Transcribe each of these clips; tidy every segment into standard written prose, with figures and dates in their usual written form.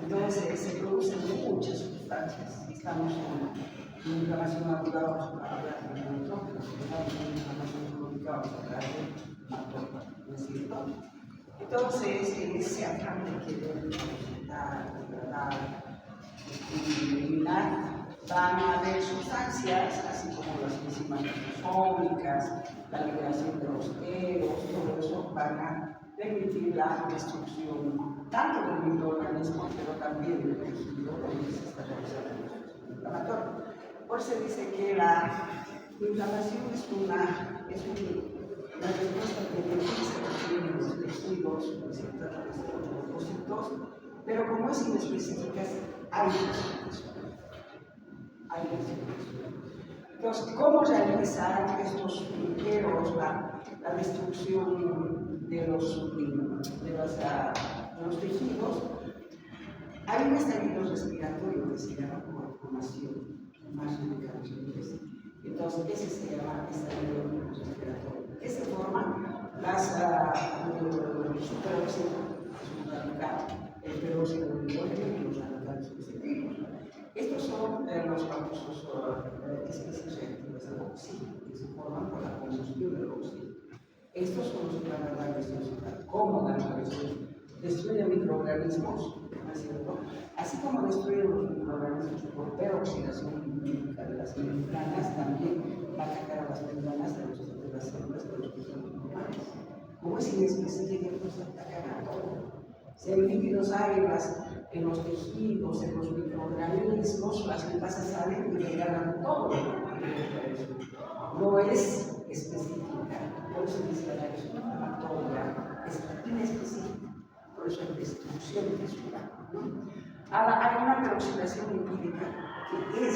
Entonces se producen muchas sustancias. Estamos en inflamación aguda, vamos a hablar de neutrófilos, estamos en inflamación crónica, vamos a hablar de macrófagos, ¿no es cierto? Entonces, en ese afán de querer degradar, eliminar, van a haber sustancias, así como las enzimas lisosómicas, la liberación de los eros, todo eso van a permitir la destrucción tanto del microorganismo, pero también del tejido donde se está realizando el proceso inflamatorio. Por eso se dice que la inflamación es una respuesta que defensa que tienen los tejidos con ciertas propósitos, pero como es inespecífica, hay entonces, ¿cómo realizar estos eros la destrucción de los tejidos? Hay un estallido respiratorio que se llama coagulación, más medicamentos. Entonces, ese se llama estallido respiratorio. De esta forma, las superóxidos, es un radical, el peróxido de hidrógeno y los radicales positivos. Estos son los famosos especies reactivas del oxígeno, que se forman por la combustión del oxígeno. Estos son los que van a dar destrucción. ¿Cómo dan la destrucción? Destruyen microorganismos, ¿no es cierto? Así como destruyen los microorganismos por peroxidación química de las membranas, también va a atacar a las membranas de las células de los tejidos normales. Como es inespecífico, pues atacan a todo. Si hay líquidos hay en los tejidos, en los microorganismos, las envasas salen y regalan todo. No es específica, por eso dice la reacción inflamatoria, es inespecífica, por eso hay destrucción tisular. Ahora, hay una peroxidación lipídica que es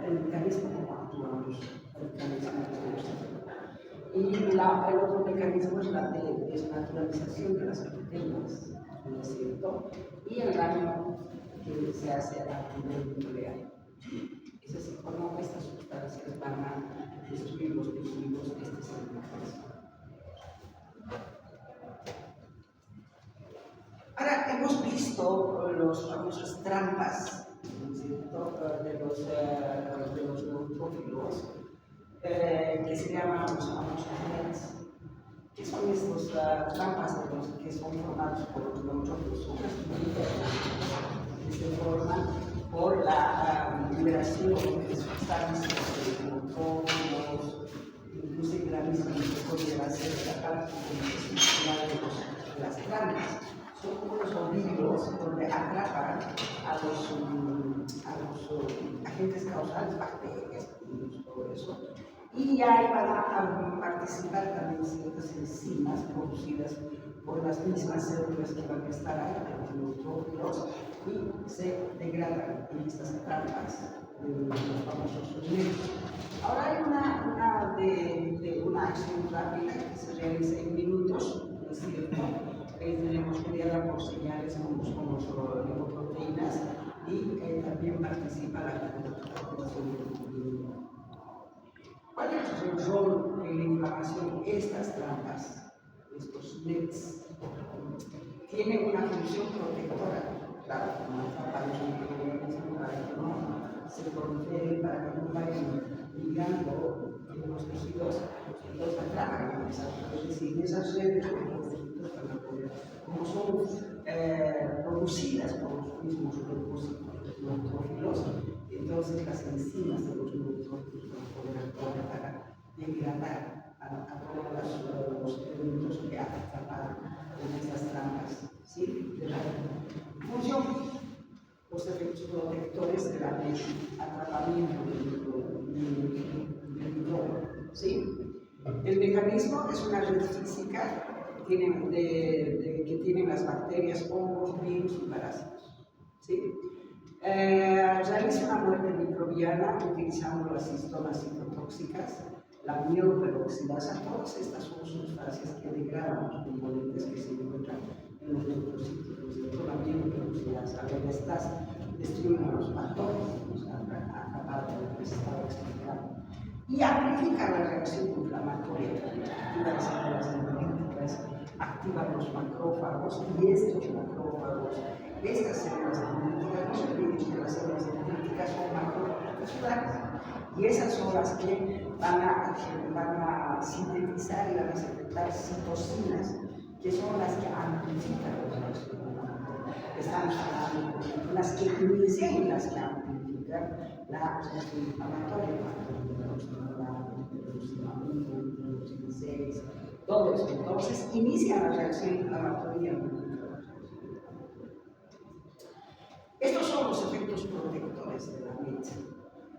el mecanismo como actúan los mecanismos. Y el otro mecanismo es la desnaturalización de las proteínas, ¿no es cierto? Y el daño que se hace a nivel nuclear. Es así como estas sustancias van a destruir los tejidos. Este es el mecanismo. Ahora, hemos visto las famosas trampas, ¿no es cierto?, de los neutrófilos, que se llaman los famosos NETs. ¿Qué son estas trampas de los que son formados por los neutrófilos? Son que se forman por la liberación de sustancias de neutrófilos, incluso la misma mitocondria va a ser la parte de las trampas. Son como los ovillos donde atrapan a los agentes causales, bacterias, virus, todo eso. Y ahí van a participar también ciertas enzimas producidas por las mismas células que van a estar ahí, los neutrófilos, y se degradan en estas trampas de los famosos NETs. Ahora hay una acción rápida que se realiza en minutos, ¿no es cierto? Tenemos mediada por señales como son las lipoproteínas y también participa la activación del. ¿Cuál es el rol de la inflamación? Estas trampas, estos NETs, tienen una función protectora. Claro, como para que no se proliferen, para que no vayan ligando en los tejidos, los atrapan. Es decir, esas redes de los tejidos van a poder, como son producidas por los mismos neutrófilos, entonces las enzimas de los neutrófilos van a poder actuar para degradar a todos los elementos que atrapan en estas trampas. ¿Sí? De la función, los efectos protectores de la atrapamiento del micrófono. ¿Sí? El mecanismo es una red física que tienen las bacterias, hongos, virus y parásitos. ¿Sí? Realiza una muerte microbiana utilizando las histonas citotóxicas, la mieloperoxidasa. Todas estas son sustancias que degradan los componentes que se encuentran en los neutrófilos. La mieloperoxidasa, estas destruyen a los patógenos, aparte de lo que se estaba explicando, y amplifica la reacción inflamatoria, activa las células hemolíticas, activan los macrófagos y estos macrófagos, estas células dendríticas, no se olviden que las células dendríticas son macrófagos celulares y esas son las que van a sintetizar y van a secretar citocinas, que son las que amplifican los reacciones. Estamos hablando de las que inician y las que amplifican la reacción inflamatoria, todo eso. Entonces, inicia la reacción inflamatoria. Estos son los efectos protectores de la mente.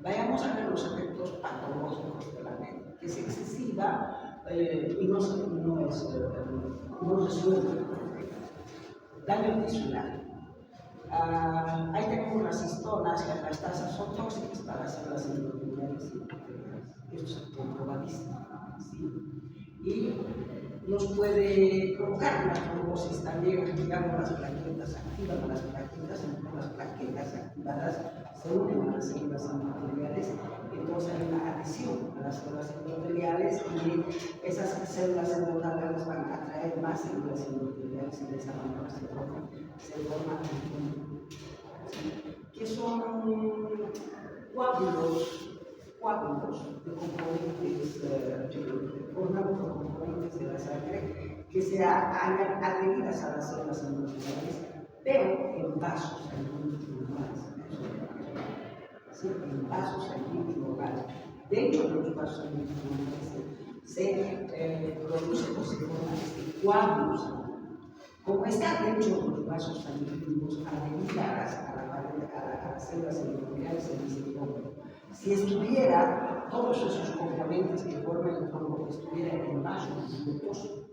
Vayamos a ver los efectos patológicos de la mente, que es excesiva y no resuelve. Daño tisular. Ahí tenemos las histonas, las tasas son tóxicas para las células endoteliales y epiteliales. Esto es comprobadísimo. ¿Sí? Y nos puede provocar una trombosis también, digamos, las plaquetas activas, las plaquetas activadas se unen a las células endoteliales, entonces hay una adhesión a las células endoteliales y esas células endoteliales van a atraer más células endoteliales y de esa manera se forman que son coágulos de componentes, componentes de la sangre que se hayan adheridas a las células endoteliales, pero en vasos sanguíneos normales. ¿Sí? En vasos sanguíneos normales. Dentro de los vasos sanguíneos normales se produce o se forman coágulos sanguíneos. Como está dentro de los vasos sanguíneos adheridas a las células endoteliales, se dice trombo. Si estuviera todos esos componentes que forman el trombo, estuvieran en vasos glucosos,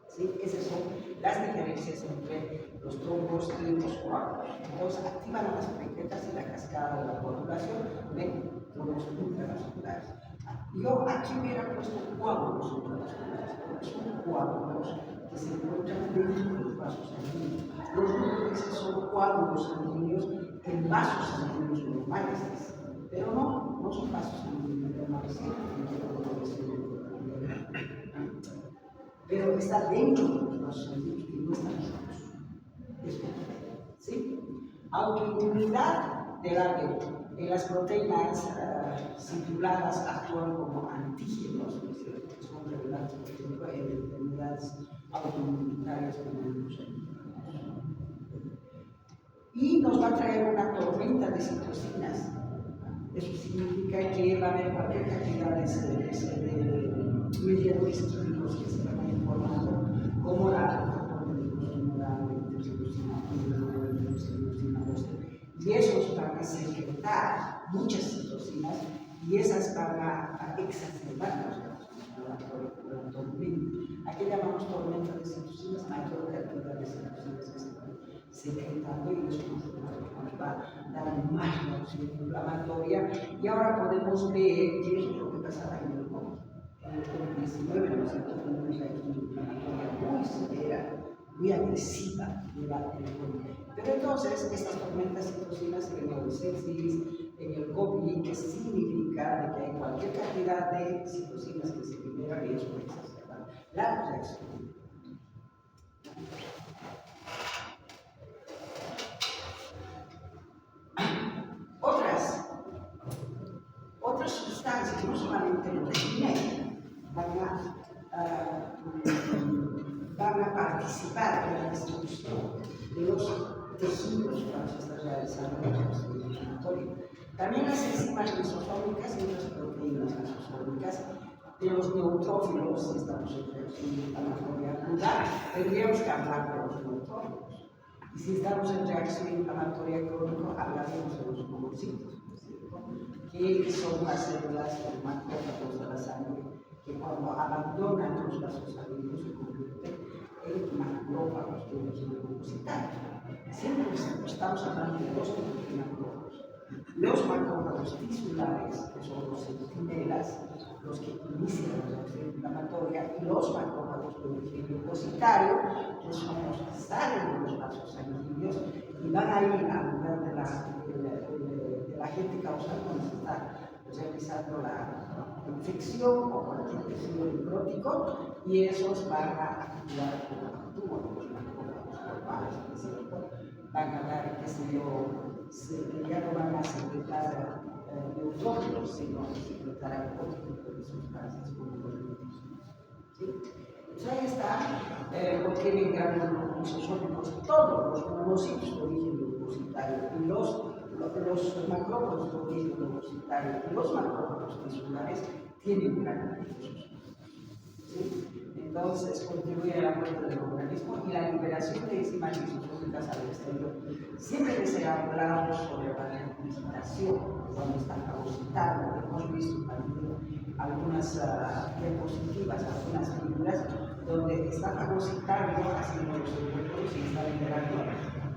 ¿sí? Esas son las diferencias entre los trombos y los coágulos. Entonces, activan a las plaquetas y la cascada de la coagulación de trombos intravasculares. Yo aquí hubiera puesto coágulos intravasculares, porque son coágulos que se encuentran dentro de los vasos sanguíneos. Los grupos son coágulos sanguíneos en vasos sanguíneos normales, pero no son vasos sanguíneos normales, pero está dentro de los vasos sanguíneos y no están juntos. ¿Sí? Autoinmunidad del ADN. Las proteínas circuladas actúan como antígenos, ¿no es cierto? Que son relevantes, por ejemplo, en enfermedades autoinmunitarias como el virus. Y nos va a traer una tormenta de citocinas. Eso significa que va a haber cualquier cantidad de mediadores químicos que se van a ir formando, como la interleucina 12, y esos van a secretar muchas citocinas y esas van a exacerbar la tormenta. Aquí llamamos tormenta de citocinas, mayor cantidad de citocinas que se van secretando y eso nos va a dar más reacción inflamatoria. Y ahora podemos ver qué es lo que pasaba en el COVID. En el COVID-19 nos encontramos una reacción inflamatoria muy severa, muy agresiva durante el COVID. Pero entonces, estas tormentas citocinas en el sepsis, en el COVID, que significa de que hay cualquier cantidad de citocinas que se liberan y eso exacerba la reacción. Otras sustancias, no solamente los de van a participar en la destrucción de los tejidos cuando se está realizando la reacción inflamatoria. También las enzimas lisosómicas y otras proteínas lisosómicas de los neutrófilos, si estamos en reacción inflamatoria aguda, tendríamos que hablar de los neutrófilos. Y si estamos en reacción inflamatoria crónica, hablaríamos de los monocitos, que son las células macrófagos de la sangre, que cuando abandonan los vasos sanguíneos se convierten en macrófagos de tejido leucocitario. Siempre estamos hablando de dos tipos de macrófagos. Los macrófagos tisulares, que son los centinelas, los que inician la reacción inflamatoria, y los macrófagos de tejido leucocitario, que son los que salen de los vasos sanguíneos y van a ir al lugar del agente causal cuando se está realizando la infección o cualquier tejido necrótico, y esos van a activar como tubo, los macrófagos, ¿cierto? Van a dar, qué sé yo, ya no van a secretar neutrófilos, sino secretarán otro tipo de sustancias como los linfocitos. ¿Sí? Entonces ahí está, contienen granos lisosómicos, todos los monocitos de origen leucocitario y los macrófagos de origen leucocitario y los macrófagos tisulares tienen granos lisosómicos. ¿Sí? Entonces contribuye a la muerte del organismo y la liberación de enzimas lisosómicas al exterior. Siempre les hablamos sobre la fagocitación cuando están fagocitando. Hemos visto también algunas diapositivas, algunas figuras donde está fagocitando, haciendo los efectos y está liberando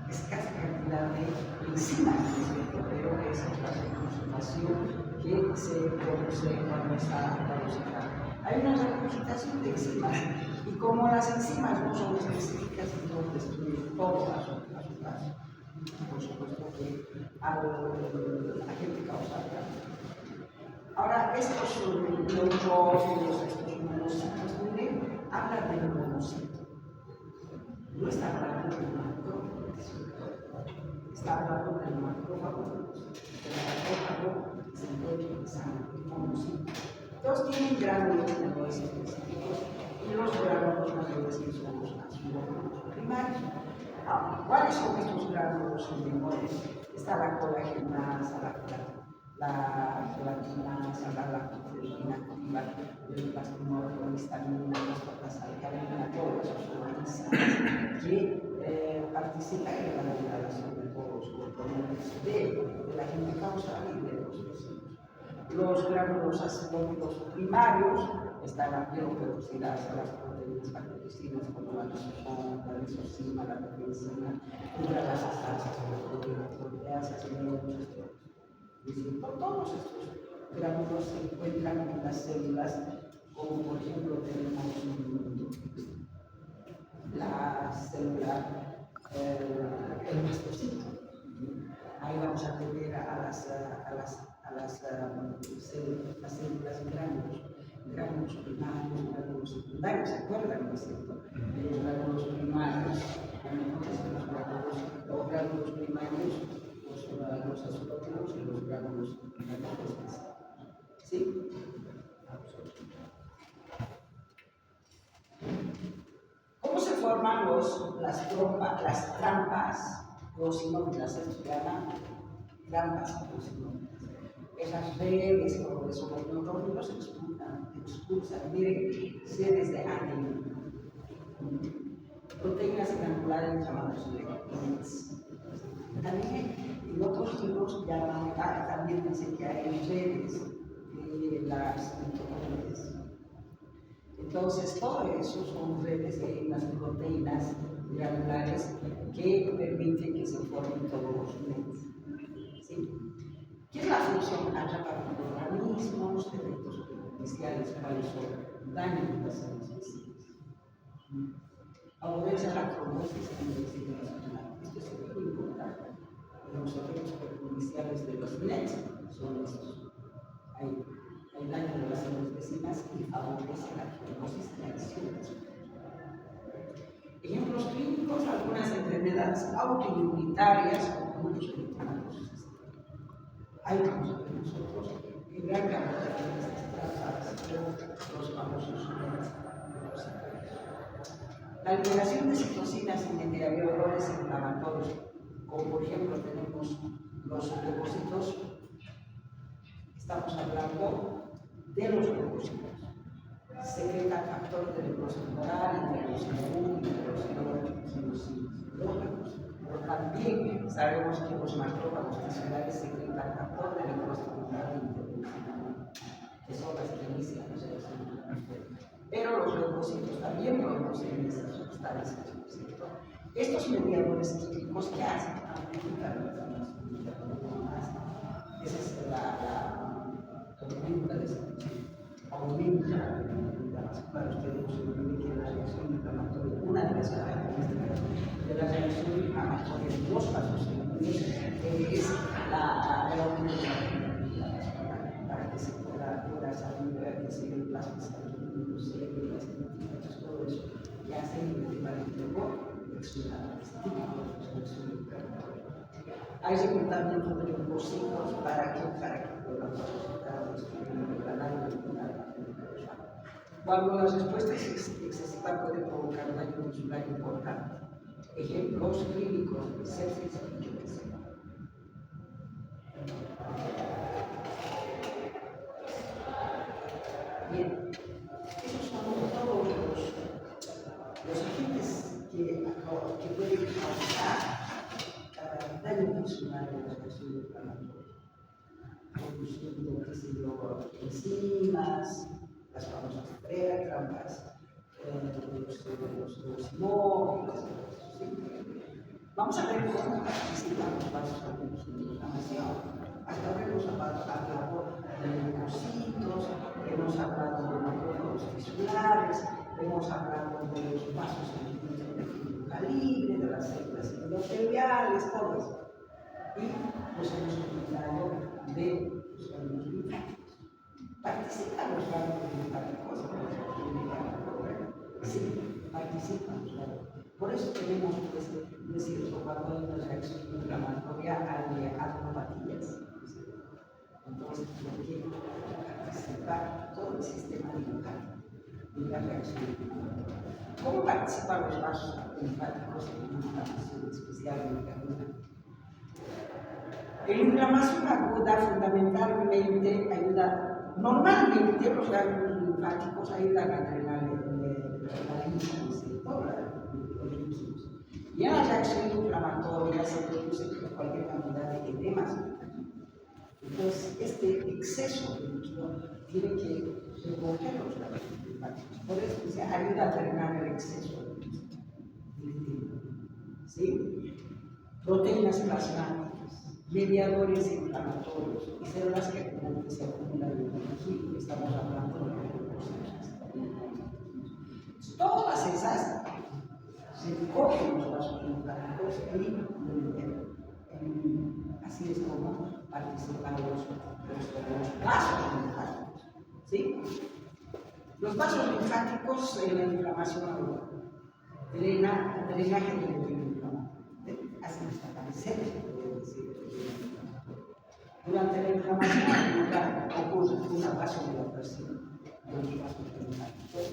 escasa cantidad de enzimas, pero esa es la fagocitación que se produce cuando está fagocitando. Hay una regurgitación de enzimas, y como las enzimas no son específicas, entonces destruyen todo a su paso. Por supuesto que al agente causal también. Ahora, estos neutrófilos, estos monocitos, miren, hablan del monocito. No está hablando del macrófago, está hablando del macrófago, que se encuentra en sangre, monocito. Todos tienen gránulos menores específicos y los gránulos mayores que son los azulófilos primarios. ¿Cuáles son estos gránulos menores? Está la colagenasa, la gelatinasa, la lactoferrina activa, el plastinógeno, la histamina, las proteínas alcalinas, todas las sustancias que participan en la degradación de todos los componentes de la agente causal y de los vecinos. Los gránulos acetónicos primarios están la peroxidadas, las proteínas bactericidas como la lisosoma, la lisosima, la proteína, las sustancias proteasas y neuromuscular. Por todos estos gránulos se encuentran en las células, como por ejemplo tenemos la célula, el mastocito. Ahí vamos a tener a las células gránulos primarios, gránulos secundarios, ¿se acuerdan? ¿No es cierto? Los gránulos primarios, los gránulos primarios, los azulófilos y los gránulos primarios. ¿Sí? ¿Cómo se forman las trampas glucinófilas? Se llaman trampas glucinófilas. Esas redes donde son los neutrófilos expulsan, miren, sedes de ADN, proteínas glandulares llamadas lectins. También en otros libros llaman, también dicen que hay redes de las mitocondrias. Entonces, todo eso son redes de las proteínas glandulares que permiten que se formen todos los NETs. ¿Sí? ¿Qué es la función? Atrapar microorganismos, efectos perjudiciales, cuáles son daños de las células específicas. Favorecer la trombosis en el tejido nacional. Esto es muy importante. Los efectos perjudiciales de los NETs son estos. Hay daño de las células vecinas y favorece la trombosis y la lesiones. Ejemplos clínicos: algunas enfermedades autoinmunitarias como muchos medicamentos. Ahí vamos a ver nosotros en gran cantidad de estas los famosos la liberación de citocinas y mediadores inflamatorios, como por ejemplo tenemos los leucocitos. Estamos hablando de los leucocitos. Secretan factor de necrosis tumoral, interleucina 1, interleucina 2, pero también sabemos que los macrófagos tisulares secretan factor de necrosis tumoral y interleucina 1, que son las que inician la reacción. Pero los leucocitos también producen estas sustancias, ¿cierto? Estos mediadores químicos que hacen esa es la aumenta de esta aumenta para ustedes que la reacción inflamatoria, una de las características de la reacción inflamatoria de los vasos es el aumento de la para que se pueda salir, que se le plasma sanguíneos, células, centímetros, todo eso, que hace inmediatamente por exudar este tipo de función inflamatoria. Hay reclutamiento de linfocitos para que puedan resucitar el canal neuronal. Cuando la respuesta excesiva puede provocar daño tisular importante. Ejemplos clínicos de sepsis y sepsis. Bien, esos son todos los agentes que pueden causar daño tisular en la expresión inflamatoria, produciendo, qué sé yo, enzimas, las famosas trampas, los móviles, ¿sí? Vamos a ver cómo participan los vasos sanguíneos en la inflamación. Hasta ahora hemos hablado de linfocitos, hemos hablado de macrófagos tisulares, hemos hablado de los vasos sanguíneos de pequeño calibre, de las células endoteliales, todo eso. Y nos hemos olvidado de los ganglios linfáticos. ¿Participan los ganglios linfáticos en la expresión inflamatoria? Sí, participan los ganglios. Por eso tenemos que decir que cuando hay una reacción inflamatoria hay adenopatías. Entonces, tiene que participar todo el sistema linfático en la reacción inflamatoria. ¿Cómo participan los vasos linfáticos en una inflamación especialmente aguda? En la inflamación aguda, fundamentalmente, normalmente los ganglios linfáticos ayudan a drenar la linfa, los líquidos. Y en la reacción inflamatoria se produce cualquier cantidad de edemas. Entonces, este exceso de líquido tiene que recoger los ganglios linfáticos. Por eso se ayuda a drenar el exceso de líquido. ¿Sí? Proteínas plasmáticas, mediadores inflamatorios y células que se acumulan en el tejido. Estamos hablando de leucocitos. Todas esas se cogen los vasos linfáticos y así es como participan los vasos linfáticos. ¿Sí? Los vasos linfáticos en la inflamación aguda, drenaje del tejido inflamado, hacen desaparecer, se puede decir, el tejido inflamatorio. Durante la inflamación aguda ocurre una vasodilatación de los vasos linfáticos,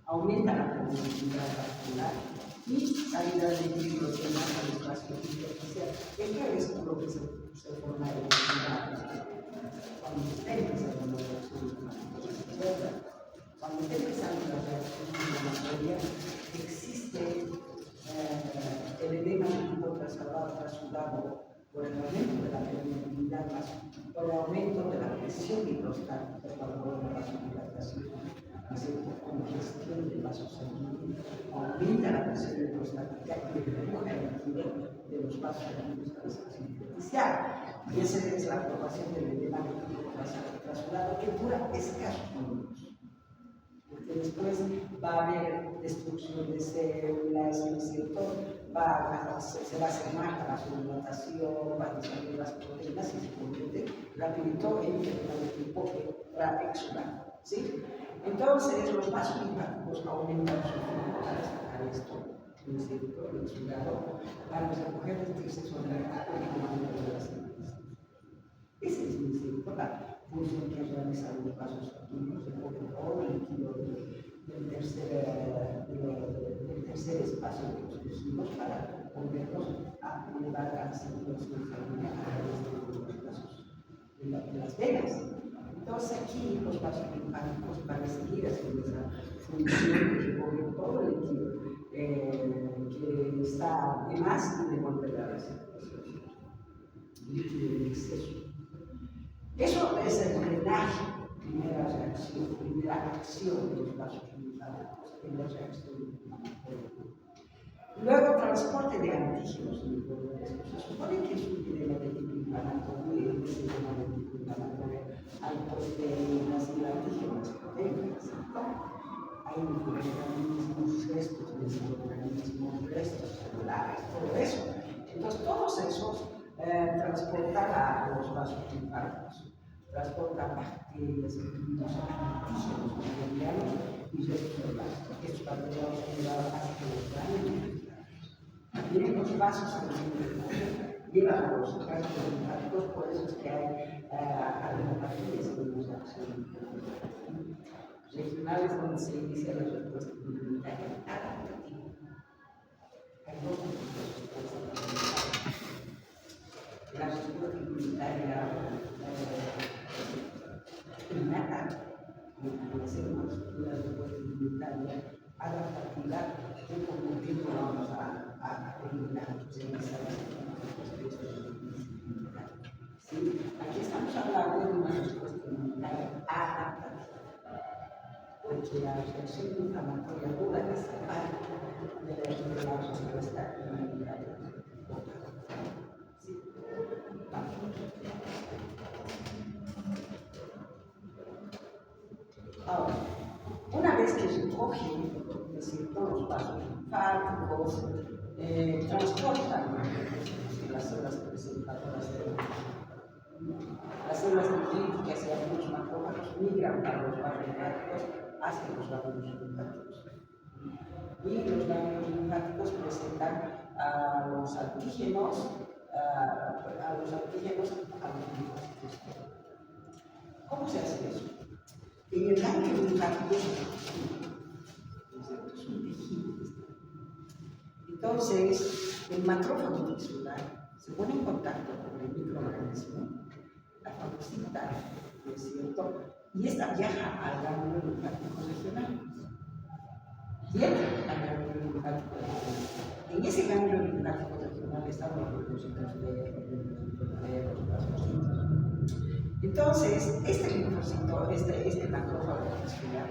aumenta la permeabilidad vascular y salida de líquidos en el espacio superficial. Esto es lo que se forma en la cuando está empezando la reacción inflamatoria. Cuando está empezando la reacción inflamatoria, existe el edema de tipo trasudado por el aumento de la permeabilidad, por el aumento de la presión hidrostática, por la vasodilatación. Congestión de vasos sanguíneos, aumenta la presión hidrostática y empuja el líquido de los vasos sanguíneos a la sección superficial. Y esa es la formación del edema de tipo trasudado que dura escasos minutos. Porque después va a haber destrucción de células, ¿cierto? Se va a hacer más la vasodilatación, van a salir las proteínas y se convierte rapidito en enfermedad de tipo exudado. ¿Sí? Entonces, los vasos linfáticos aumentan su flujo para sacar esto del círculo exudado para recoger el exceso de la de las células. Esa es la función que realizan los vasos sanguíneos, recogen todo el líquido del tercer espacio de los tejidos para volverlos a elevar a la circulación sanguínea a través de los vasos de las venas. Entonces aquí los vasos linfáticos van a seguir haciendo esa función de recoger todo el líquido que está de más y devolver a la circulación. Líquido en exceso. Eso es el drenaje, primera acción de los vasos linfáticos en la reacción inflamatoria. Luego, transporte de antígenos en el organismo. Se supone que es un problema de tipo inflamatorio y el sistema de tipo inflamatorio hay proteínas y antígenos proteínas. Hay microorganismos, restos de microorganismos, restos celulares, todo eso. Entonces, todos esos transportan a los vasos linfáticos. transporta bacterias, virus, antígenos bacterianos y restos orgánicos. Estos bacterianos han llegado hasta que los daños. Miren los vasos que llevan a los campos linfáticos, por eso es que hay adenopatías en los vasos regionales donde se inicia la respuesta inmunitaria adaptativa. Hay dos tipos de respuesta inmunitaria. La respuesta inmunitaria innata, puede ser una respuesta inmunitaria adaptativa, que con el tiempo vamos a eliminar esa respuesta inmunitaria. ¿Sí? Aquí estamos hablando de una respuesta inmunitaria adaptativa, porque la reacción inflamatoria aguda es parte de la respuesta inmunitaria. ¿Sí? Ahora, una vez que recogen todos los vasos linfáticos, transportan las células presentadoras las células dendríticas y algunos macrófagos migran para los vasos linfáticos hacia los ganglios linfáticos. Y los ganglios linfáticos presentan a los antígenos a los linfocitos. ¿Cómo se hace eso? En el ganglio linfático es un tejido. Entonces, el macrófago tisular se pone en contacto con el microorganismo, la fagocita, ¿no es cierto? Y esta viaja al ganglio linfático regional. Llega al ganglio linfático regional. En ese ganglio linfático regional están los linfocitos de los plasmocitos. Entonces, este linfocito, este macrófago tisular,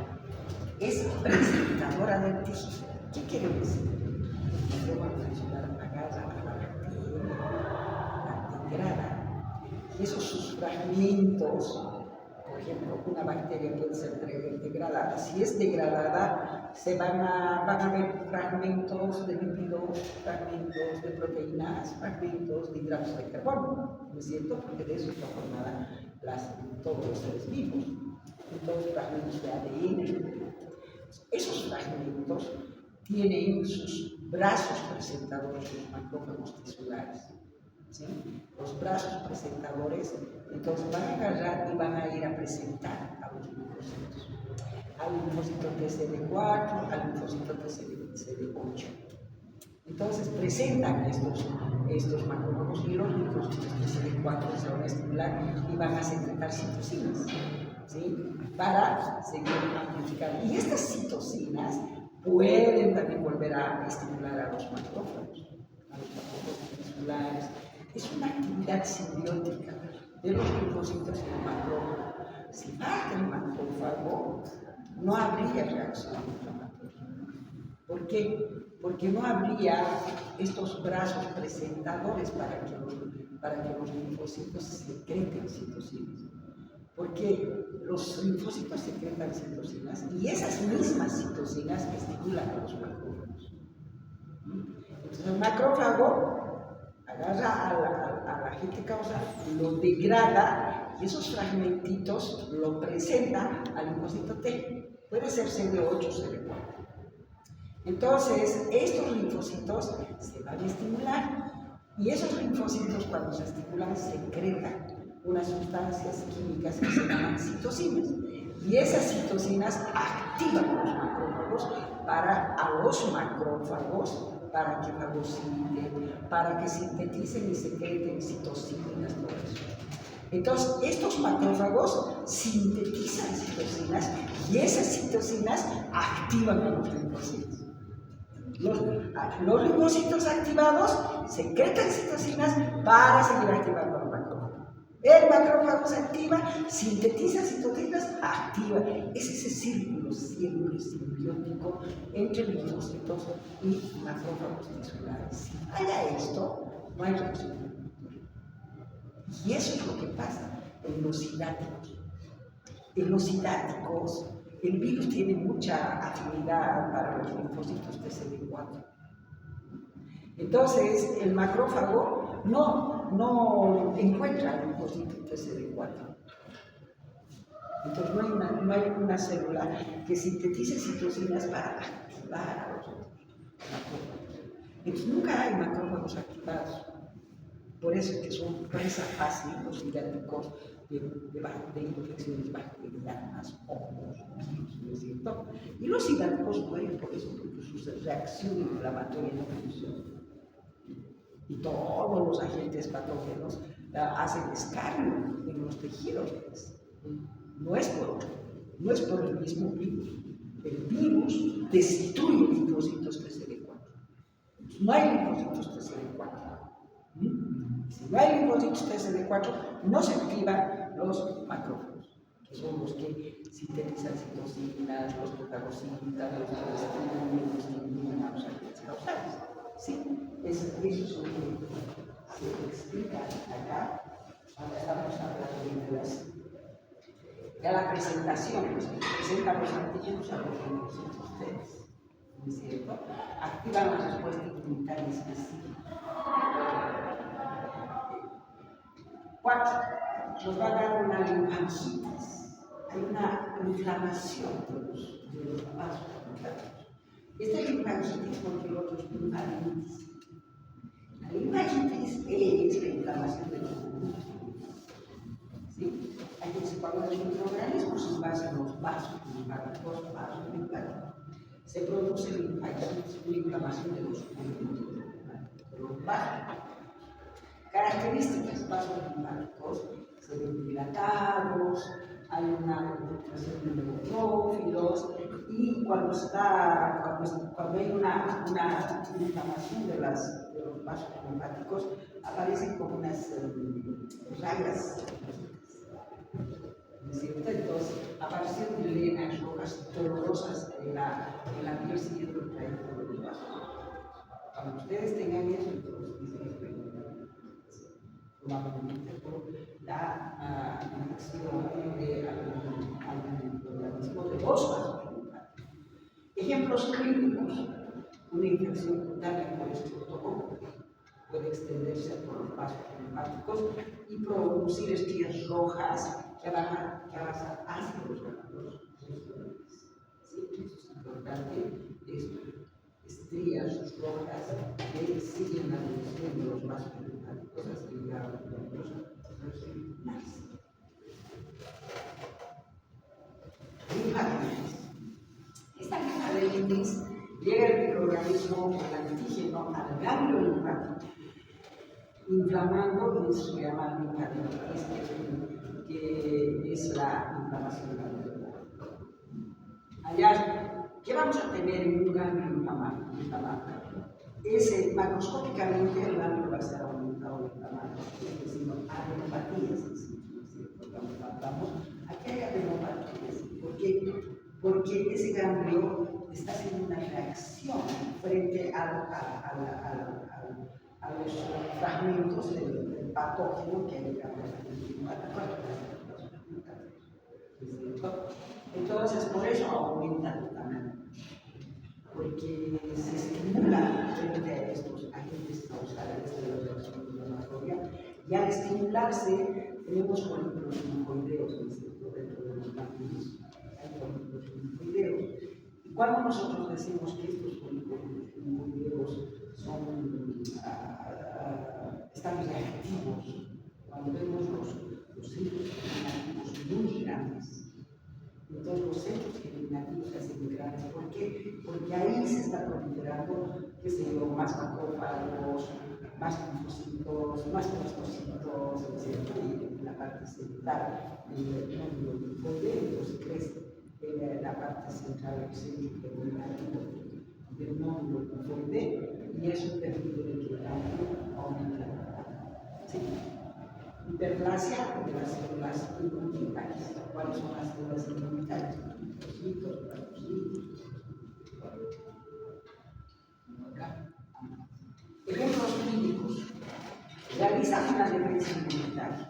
es presentadora del tejido. ¿Qué quiere decir? El macrófago tisular agarra a la bacteria, la degrada, y esos sus fragmentos, por ejemplo, una bacteria puede ser degradada. Si es degradada, se van a ver fragmentos de lípidos, fragmentos de proteínas, fragmentos de hidratos de carbono, ¿no es cierto? Porque de eso está formada todos los seres vivos. Entonces, fragmentos de ADN. Esos fragmentos tienen sus brazos presentadores, los macrófagos tisulares. ¿Sí? Los brazos presentadores, entonces van a agarrar y van a ir a presentar a los linfocitos. Al linfocito TCD4, al linfocito TCD8. Entonces presentan estos macrófagos y los linfocitos TCD4 se van a estimular y van a secretar citocinas, ¿sí? Para seguir amplificando. Y estas citocinas pueden también volver a estimular a los macrófagos tisulares. Es una actividad simbiótica de los linfocitos y el macrófago. Si falta el macrófago, no habría reacción inflamatoria. ¿Por qué? Porque no habría estos brazos presentadores para que los linfocitos secreten citocinas. Porque los linfocitos secretan citocinas y esas mismas citocinas estimulan a los macrófagos. Entonces el macrófago agarra a la agente causal, lo degrada y esos fragmentitos lo presenta al linfocito T. Puede ser CD8 o CD4. Entonces, estos linfocitos se van a estimular y esos linfocitos cuando se estimulan secretan unas sustancias químicas que se llaman citocinas. Y esas citocinas activan a los macrófagos para que fagociten, para que sinteticen y secreten citocinas, todo eso. Entonces, estos macrófagos sintetizan citocinas y esas citocinas activan a los linfocitos. Los linfocitos activados secretan citocinas para seguir activando al macrófago. El macrófago se activa, sintetiza citocinas, activa. Es ese círculo siempre simbiótico entre linfocitos y macrófagos tisulares. Si falla esto, no hay reacción inflamatoria. Y eso es lo que pasa en los cidáticos. En los cidáticos, el virus tiene mucha afinidad para los linfocitos de CD4. Entonces, el macrófago no encuentra el linfocito TCD4. Entonces no hay una célula que sintetice citocinas para activar a los otros macrófagos. Entonces nunca hay macrófagos activados. Por eso es que son presa fácil los idénticos de infecciones bacterianas o los virus, ¿no es cierto? Y los idénticos mueren por eso, porque su reacción inflamatoria no funciona. Y todos los agentes patógenos hacen escarnio en los tejidos. No es por el mismo virus. El virus destruye linfocitos TCD4. No hay linfocitos TCD4. Si no hay linfocitos TCD4, no se activan los macrófagos, que son los que sintetizan citocinas, los fagocitas, los colestinos, los inhibitan los agentes causales. Sí, eso es lo que se explica acá cuando estamos hablando de la presentación. Pues, presentan los antígenos a los linfocitos T, ¿no es cierto? Activan la respuesta inmunitaria específica. 4. Nos va a dar una linfangitis. Hay una inflamación de los vasos linfáticos. Esta linfangitis contiene otros linfadenitis. La linfangitis es la inflamación de los glúteos. ¿Sí? Aquí cuando los microorganismos invaden los vasos linfáticos, se produce linfangitis, una inflamación de los glúteos, de los vasos. Características: vasos linfáticos se ven dilatados, hay una infiltración de neutrófilos, y cuando hay una inflamación de los vasos linfáticos, aparecen como unas rayas. ¿No es cierto? Entonces, aparecen lenas rojas dolorosas en la piel siguiendo el trayecto de los vasos. Cuando ustedes tengan eso, entonces dicen probablemente por la infección de algún organismo de los vasos linfáticos. Ejemplos clínicos: una infección cutánea por estreptococo puede extenderse por los vasos linfáticos y producir estrías rojas que avanzan hacia los ganglios regionales. ¿Sí? Eso es importante. Estrías rojas que siguen la evolución de los vasos linfáticos hasta llegar a los ganglios regionales. Linfadenitis. Esta linfadenitis llega el microorganismo, el antígeno, al ganglio linfático, inflamando, y eso se llama linfadenitis, que es la inflamación ganglionar. Allá, ¿qué vamos a tener en un ganglio inflamado? Macroscópicamente el ganglio va a estar aumentado o inflamado, es decir, adenopatías, aquí hay adenopatías. ¿Por qué? Porque ese ganglio está haciendo una reacción frente a los fragmentos del patógeno que hay en el ganglio. Entonces, por eso aumenta el tamaño, porque se estimula frente a estos agentes causales de la reacción inflamatoria, y al estimularse tenemos folículos linfoideos dentro de los ganglios. Hay folículos linfoideos. Y cuando nosotros decimos que estos folículos linfoideos están reactivos, cuando vemos los centros germinativos muy grandes, entonces los centros germinativos se hacen grandes. ¿Por qué? Porque ahí se está proliferando, qué sé yo, más macrófagos, más linfocitos, más blastocitos, etc. Y en la parte central del nódulo linfoideo se crece en la parte central del centro germinativo del nódulo linfoideo, y eso permite que el ganglio aumente. ¿Sí? Hiperplasia de las células inmunitarias. ¿Cuáles son las células inmunitarias? Linfocitos, plasmocitos. Ejemplos clínicos: realizan una defensa inmunitaria.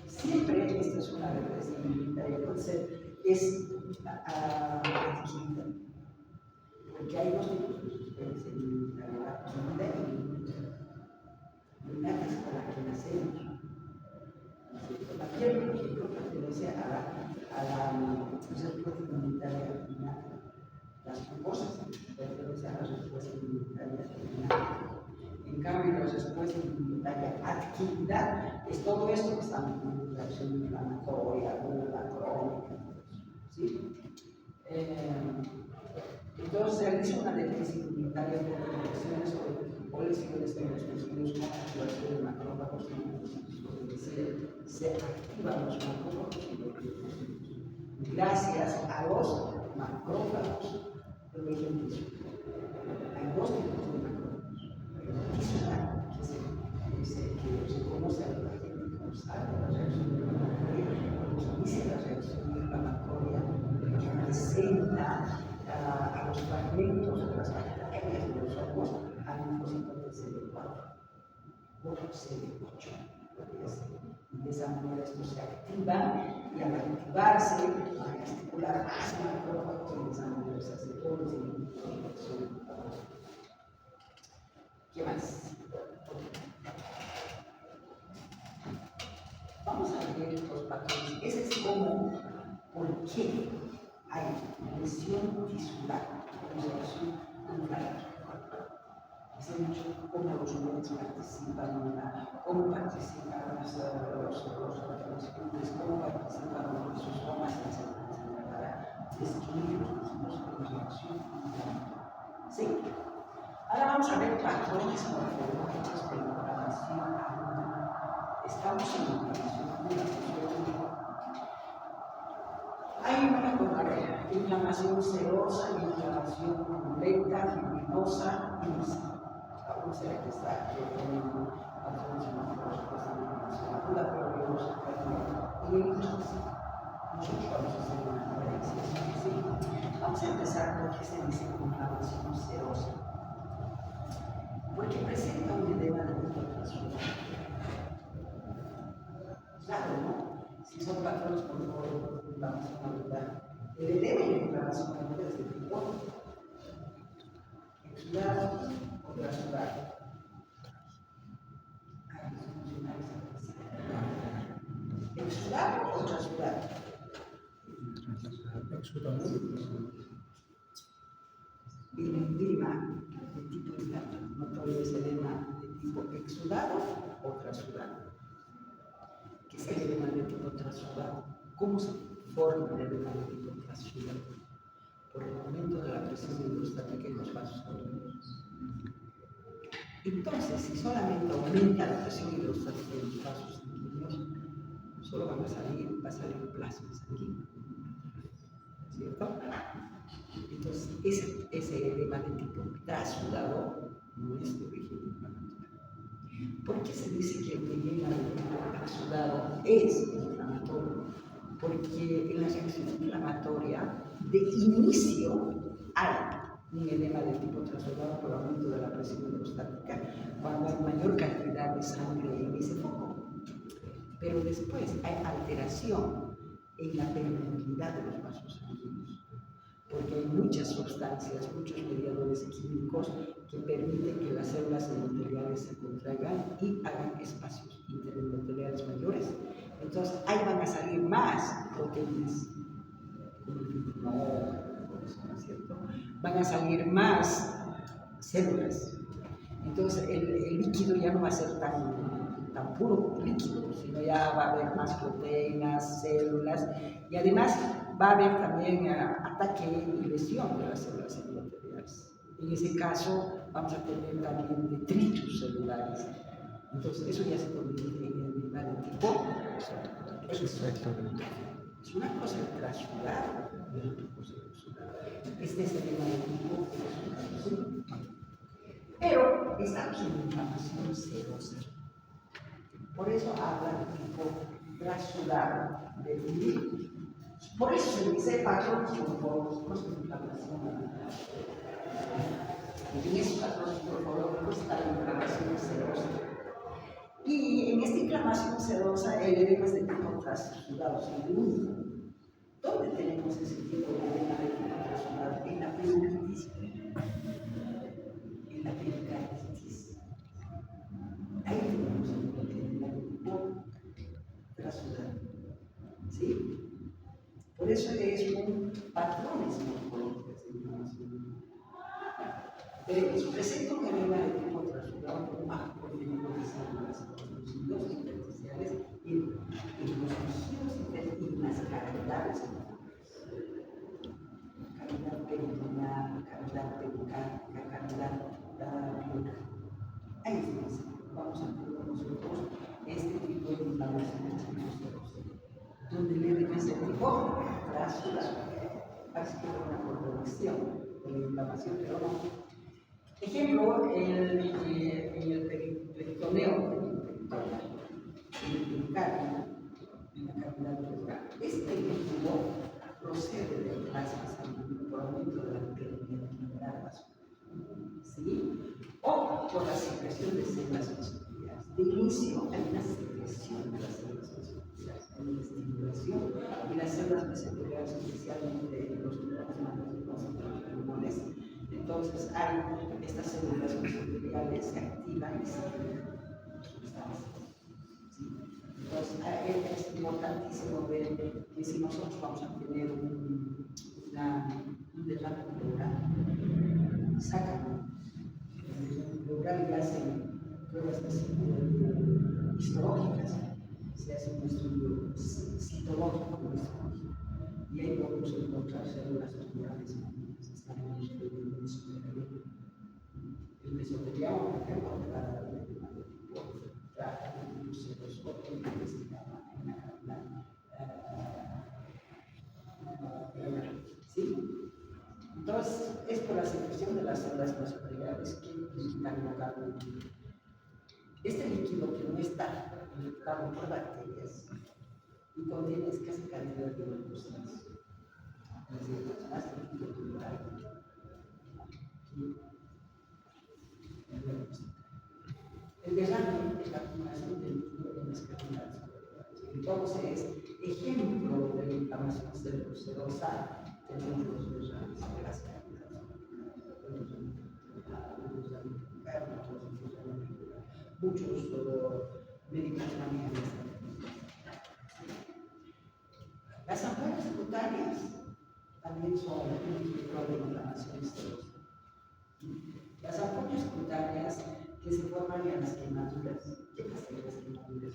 Siempre esta es una defensa inmunitaria, entonces es adquirida. Porque hay dos tipos de defensa inmunitaria: la adquirida y la inmunitaria. La inmunitaria es con la que nacemos. La piel, por ejemplo, pertenece a la las respuestas inmunitarias adquirida es todo esto que estamos viendo, reacción inflamatoria, aguda, crónica, ¿sí? Entonces realiza una defensa inmunitaria por protecciones sobre colecciones de los tejidos con activación de macrófagos y se activan los macrófagos y los linfocitos gracias a los macrófagos de los linfocitos. Hay dos tipos de macrófagos. Tisular, que se conoce a la gente como sabe la reacción inflamatoria, como se dice la reacción inflamatoria que presenta a los fragmentos de las bacterias de los ojos al linfocito de CD4 o CD8. Y de esa manera esto se activa y al activarse va a estimular más macrófagos y de esa manera se hace todo el circuito. ¿Qué más? Vamos a ver los patrones. Ese es como, ¿por qué hay lesión tisular, lesión inflamatoria? Se ha dicho cómo los humores participan, cómo participan los pacientes, cómo participan los lisosomas, etc. para destruir los tejidos con reacción inflamatoria. ¿Sí? Ahora vamos a ver patrones morfológicos de inflamación aguda. Estamos en inflamación aguda. Hay una inflamación serosa y inflamación lenta, fibrinosa y lisa. Aún será que está teniendo patrones morfológicos de inflamación aguda, pero vemos acá y nosotros vamos a hacer una diferencia. Vamos a empezar con lo que se dice inflamación serosa. Porque presenta un edema de inflamación. Claro, ¿no? Si son patrones por inflamación aguda, el edema y la inflamación aguda es de tipo exudado o trasudado. ¿Exudado o trasudado? El edema de tipo inflamatorio es edema de tipo exudado o trasudado. ¿Qué es el edema de tipo trasudado? ¿Cómo se forma el edema de tipo trasudado? Por el aumento de la presión hidrostática en los vasos sanguíneos. Entonces, si solamente aumenta la presión hidrostática en los vasos sanguíneos, solo va a salir plasma sanguíneo. ¿Cierto? Entonces, ese edema de tipo trasudado no es de origen inflamatorio. ¿Por qué se dice que el edema de tipo trasudado es inflamatorio? Porque en la reacción inflamatoria, de inicio, hay un edema de tipo trasudado por aumento de la presión hidrostática cuando hay mayor cantidad de sangre en ese foco. Pero después hay alteración en la permeabilidad de los vasos sanguíneos, porque hay muchas sustancias, muchos mediadores químicos que permiten que las células endoteliales se contraigan y hagan espacios interendoteliales mayores. Entonces, ahí van a salir más proteínas, como el fibrinol, ¿no es cierto? Van a salir más células. Entonces, el líquido ya no va a ser tan puro líquido, sino ya va a haber más proteínas, células, y además va a haber también ataque y lesión de las células endoteliales. En ese caso, vamos a tener también detritus celulares. Entonces, eso ya se convierte en edema de tipo exudado. Es una cosa el trasudar y otra cosa el exudar. Este es el edema de tipo exudado. Pero estamos en inflamación serosa. Por eso habla de tipo trasudado, de fluir. Por eso se dice patrones morfológicos de inflamación aguda. En esos patrones morfológicos está la inflamación serosa. Y en esta inflamación serosa, el edema es de tipo trasudado, es el único. ¿Dónde tenemos ese tipo de edema de tipo trasudado? En la pericarditis. En la pericarditis. Ahí tenemos el edema de tipo trasudado. ¿Sí? Por eso es un patrones morfológicos de inflamación. Presenta un edema de tipo trasudado con baja trampas que una corrección de la inflamación, pero no. Ejemplo, el peritoneo, en la cavidad uretral. Este líquido procede del plasma sanguíneo por aumento de la permeabilidad vascular, ¿sí? O por la secreción de células mesoteliales. De inicio hay una secreción de las células mesoteliales, hay una estimulación y las células mesoteliales, especialmente los pulmones. Entonces hay estas células mesoteliales se activan y se activan sustancias. Entonces, es importantísimo ver que si nosotros vamos a tener un derrame pleural, sacan el derrame pleural y hacen pruebas histológicas, se hace un estudio citológico y ahí podemos encontrar células tumorales malignas, están en el mesotelioma. El mesotelioma, por ejemplo, te va a dar un ¿sí? Entonces, es por la secreción de las células mesoteliales que están localmente. Este líquido que no está infectado por bacterias y contiene escasa cantidad de leucocitos, es decir, más líquido tumoral. El derrame es la acumulación de líquido en las cavidades corporales. Entonces, ejemplo de la inflamación cerebrosa, tenemos los derrames de las cavidades corporales. Muchos médicos manejan esta enfermedad. Las ampollas cutáneas también son un ejemplo de inflamación cerebrosa. Las ampollas cutáneas que se forman en las quemaduras. ¿Qué pasa en las quemaduras?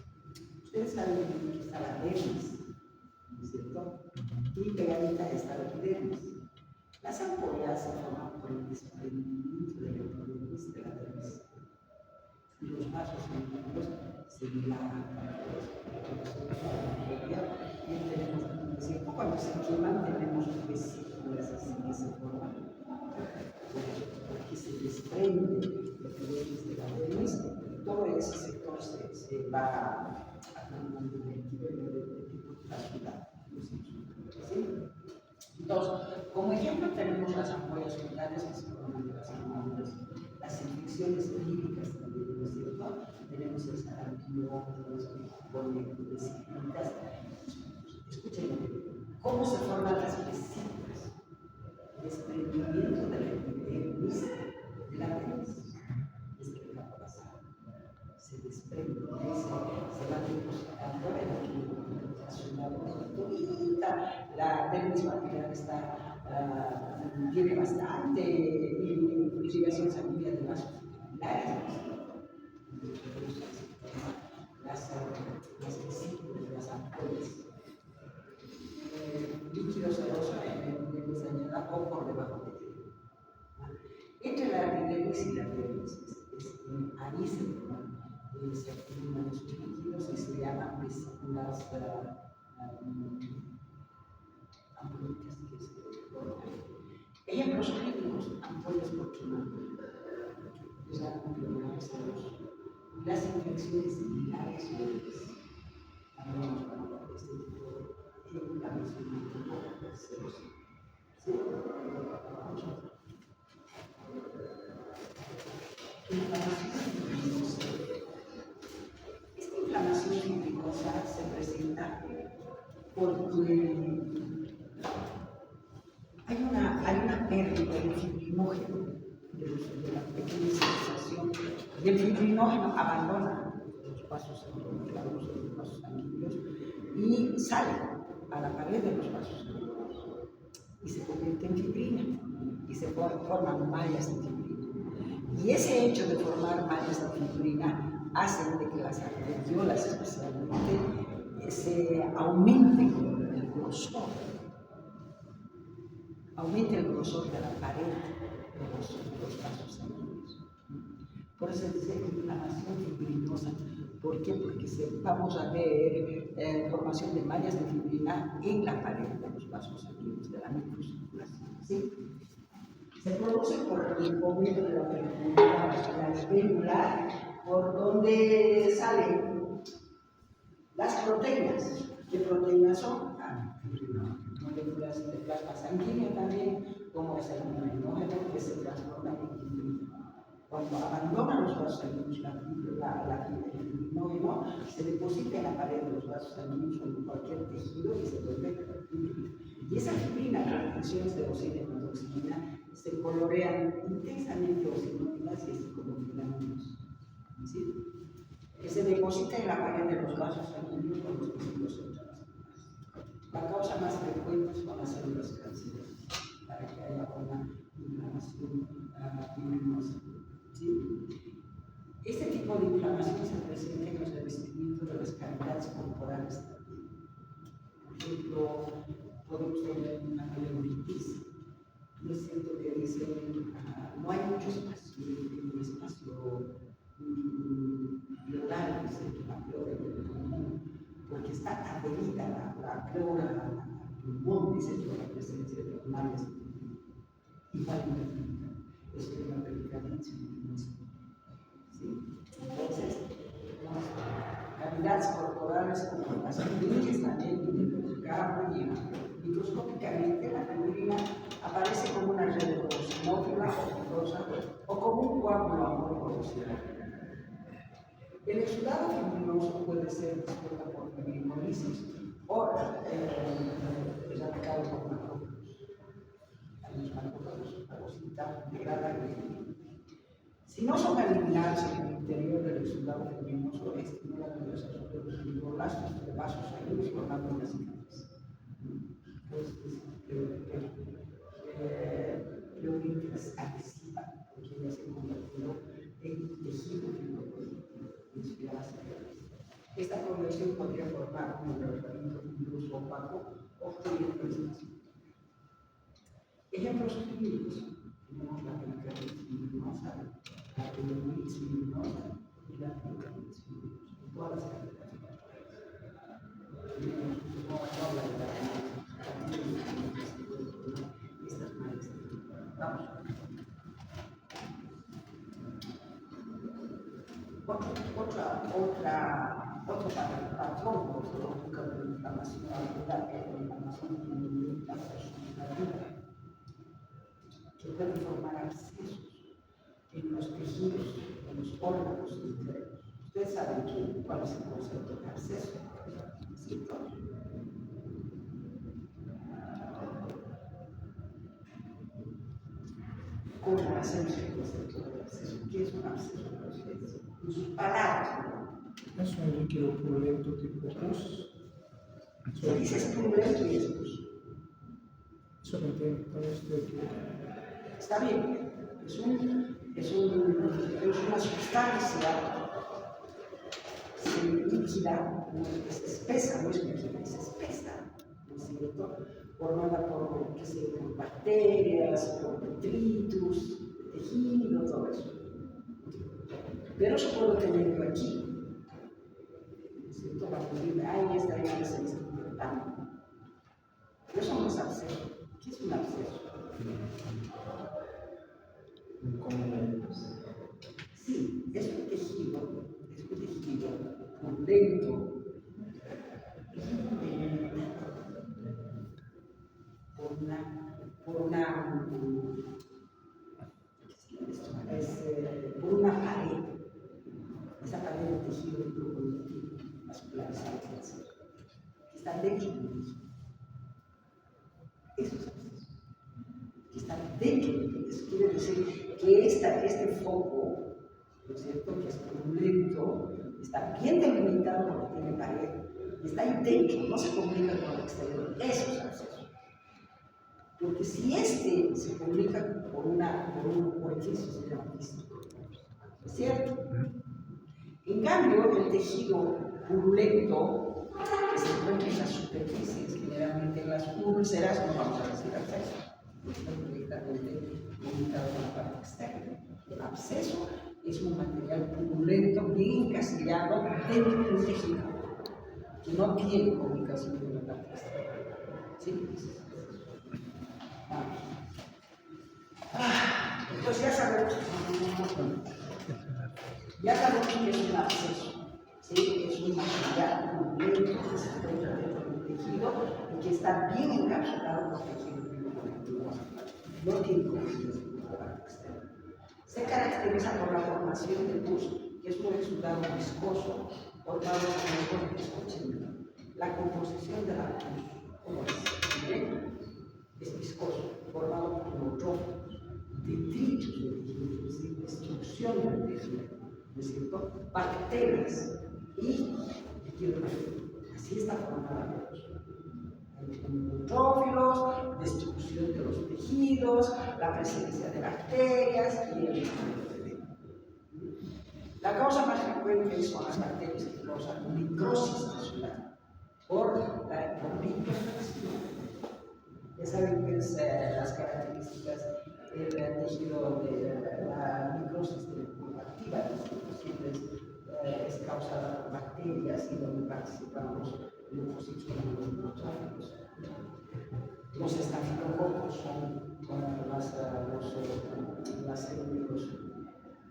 Ustedes saben que está la dermis, ¿no es cierto? Y pegadita está la epidermis. Las ampollas se forman por el desprendimiento de la epidermis de la dermis. Y los vasos sanguíneos se dilatan. Y tenemos, es decir, cuando se queman tenemos vesículas así que se forman. Porque se desprende lo que es de la dermis, y todo ese sector se va acumulando en el tipo vascular. ¿Sí? Entonces, como ejemplo tenemos las ampollas cutáneas que se forman de las quemaduras, las infecciones víricas también, ¿no es cierto? Tenemos el sarampión, tenemos el vesículas. Escuchen, ¿cómo se forman las vesículas? Desprendimiento de la epidermis de la dermis. Es que la pasa, se desprende, se va depositando en la dermis macular tiene bastante irrigación sanguínea de vasos capilares. Las vesículas, las ampollas. Líquido seroso en dermis dañada o por debajo de ella. Entre la epidermis y la dermis, ahí se acumulan esos líquidos y se llaman vesículas ampolíticas que se forman. Ejemplos clínicos, ampollas por quemadura, las infecciones biliares también nos van a dar este tipo de inflamación cerebrosa. ¿Sí? Esta inflamación fibrinosa se presenta porque hay una pérdida del fibrinógeno, de la pequeña sensación, y el fibrinógeno abandona los vasos sanguíneos y sale a la pared de los vasos sanguíneos y se convierte en fibrina y se forman mallas de fibrina. Y ese hecho de formar mallas de fibrina hace de que las arteriolas especialmente se aumenten el grosor. Aumenta el grosor de la pared de los vasos sanguíneos. Por eso se dice inflamación fibrinosa. ¿Por qué? Porque vamos a ver formación de mallas de fibrina en la pared de los vasos sanguíneos, de la microcirculación. ¿sí? Se produce por el movimiento de la vehicular, por donde salen las proteínas. ¿Qué proteínas son? Moléculas de plasma sanguíneo también, como es el fibrinogen, que se transforma en fibrina. Cuando abandonan los vasos sanguíneos, el fibrinógeno se deposita en la pared de los vasos sanguíneos o en cualquier tejido y se vuelve fibrina. Y esa fibrina, con funciones de oxidina, se colorean intensamente oxidófilas y así como filamentos. ¿Sí? Que se deposita en la pared de los vasos sanguíneos o los tejidos centrales. La causa más frecuente son las células cancerosas, para que haya una inflamación fibrinosa. ¿Sí? Este tipo de inflamación se presenta en los revestimientos de las cavidades corporales también. Por ejemplo, podemos tener una pleuritis. No es cierto que dicen, no hay mucho espacio, un espacio pleural, es la pleura del pulmón, porque está adherida la pleura al pulmón, dice por la presencia de los males. Igual en la clínica, es una pericarditis. ¿Sí? Entonces, cavidades corporales como las uñas también identificables y microscópicamente la fibrina aparece como una red eosinófila o fibrosa o como un coágulo amorfoso. El exudado fibrinoso puede ser dispuesto por fibrinolysis o erradicado por macrófagos. Los macrófagos fagocitan, degradan el fibrino. Si no son eliminados en el interior del exudado fibrinoso, estimulan el desarrollo de los fibroblastos de vasos sanguíneos formando una cicatriz. Pleuritis agresiva, porque ya se convirtió en tejido fibrinoso. Esta progresión podría formar un enrolamiento fibroso opaco o fibrosis. Ejemplos clínicos: tenemos la pericarditis fibrinosa, la pleuritis fibrinosa y la pericarditis fibrinosa, en todas las cavidades. Otro patrón provoca de inflamación aguda es la inflamación pulmonar aguda, que puede formar abscesos en los tejidos, en los órganos internos. Ustedes saben cuál es el concepto de absceso, ¿cierto? ¿Cómo hacemos el concepto de absceso? ¿Qué es un absceso para ustedes? En sus palabras, ¿no? Es un líquido purulento tipo pus. Se dice purulento y es pus. Eso me entiendo, tal vez estoy equivocado. Está bien, es una sustancia líquida, es espesa, no es líquida, es espesa, ¿no es cierto? Formada por, qué sé, por bacterias, por detritus, tejido, todo eso. Pero eso puedo tenerlo aquí. Va a decir, ay, esta gente se está interpretando. Pero eso no es absceso. ¿Qué es un absceso? Sí, es un tejido purulento, por una pared. Esa pared de tejido purulento, vascularizado, etc. Que está dentro del tejido. Eso es absceso. Que está dentro del tejido. Eso quiere decir que este foco, ¿no es cierto?, que es purulento, está bien delimitado porque tiene pared, está ahí dentro, no se comunica con el exterior. Eso es absceso. Porque si este se comunica por un orificio, se llama quístico, ¿cierto? En cambio, el tejido purulento que se encuentra en las superficies, generalmente en las úlceras, no vamos a decir absceso, está directamente comunicado con la parte externa. El absceso es un material purulento bien encasillado dentro de un tejido que no tiene comunicación con la parte externa. ¿Sí? Vamos. Ya sabemos que es un absceso, ¿sí? Es un material, un elemento que se encuentra dentro del tejido y que está bien encapsulado por tejido conectivo. No tiene conflictos con la parte externa. Se caracteriza por la formación de pus, que es un exudado viscoso formado por el escuchen. La composición de la pus, ¿cómo es? ¿Bien? Es viscoso, formado por neutrófilos, detritos del tejido, es decir, destrucción del tejido, ¿no es cierto? Bacterias y tejido perfecto. Así está formada la pus. Neutrófilos, destrucción de los tejidos, la presencia de bacterias y el tejido. La causa más frecuente son las bacterias que causan necrosis tisular por microinfección. Ya saben que es las características del tejido de la microsis activa, siempre es causada por bacterias y donde participan los linfocitos y los neutrófilos. Los estafilococos son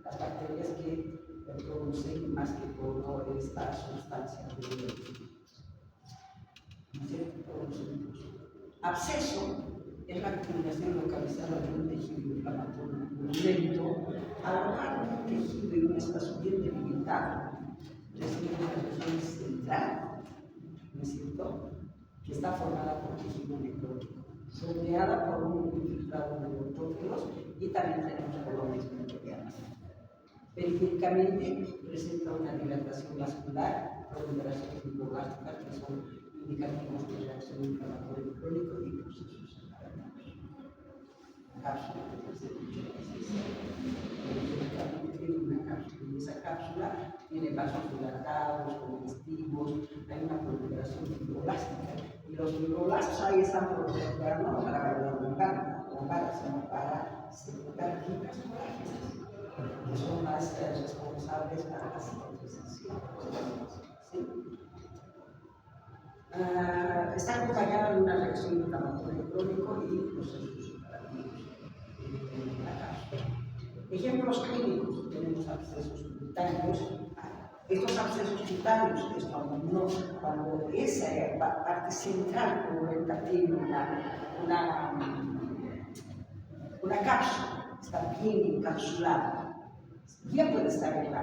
las bacterias que producen más que todo esta sustancia absceso es la acumulación localizada de un tejido inflamatorio violento alojado en un tejido en un espacio bien delimitado, recibe una región central, ¿no es cierto?, que está formada por tejido necrótico, rodeada por un infiltrado de neutrófilos y también tenemos colonias bacterianas. Periféricamente presenta una dilatación vascular, proliferación fibroblástica, que son indicativos de reacción inflamatoria crónica y procesos inflamatorios. Cápsula, tiene una cápsula, y esa cápsula tiene vasos dilatados, congestivos, hay una proliferación fibroblástica, y los fibroblastos ahí están proliferando no para la lumbar, sino para secretar fibras colágenas, que son más responsables para la cicatrización. ¿Sí? Está acompañada de una reacción inflamatoria crónica y procesos operativos en la cápsula. Ejemplos clínicos: tenemos abscesos cutáneos. Estos abscesos cutáneos es cuando esa parte central congruenta tiene una cápsula, está bien encapsulada. Ya puede estar en la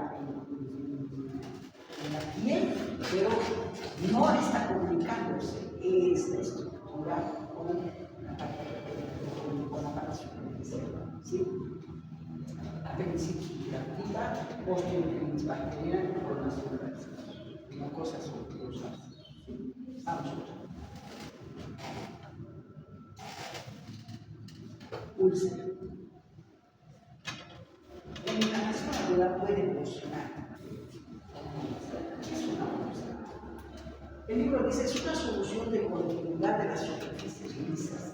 piel, pero no está comunicándose esta estructura con la parte superficial. ¿Sí? Apendicitis activa, osteoartritis bacteriana y formación de abscesos. Una cosa sobre los abscesos. ¿Sí? Vamos a ver. Úlcera. La inflamación aguda puede evolucionar. ¿Qué es una úlcera? El libro dice: es una solución de continuidad de las superficies lisas.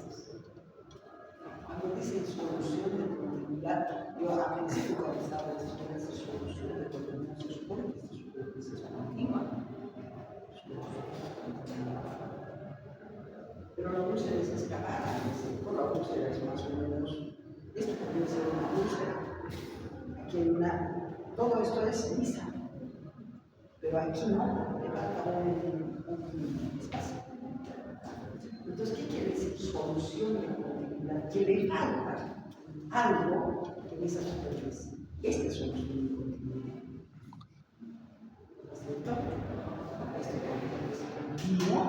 Cuando dice solución de continuidad, yo a principio cuando estaba en esa solución de continuidad, se supone que esta superficie es continua. Pero la úlcera es escalada, la úlcera es más o menos, esto podría ser una úlcera. Aquí hay todo esto es lisa, pero aquí no, le falta un espacio. Entonces, ¿qué quiere decir solución de continuidad? Que le falta algo en esa superficie. Esta es solución de continuidad. ¿Cierto? No,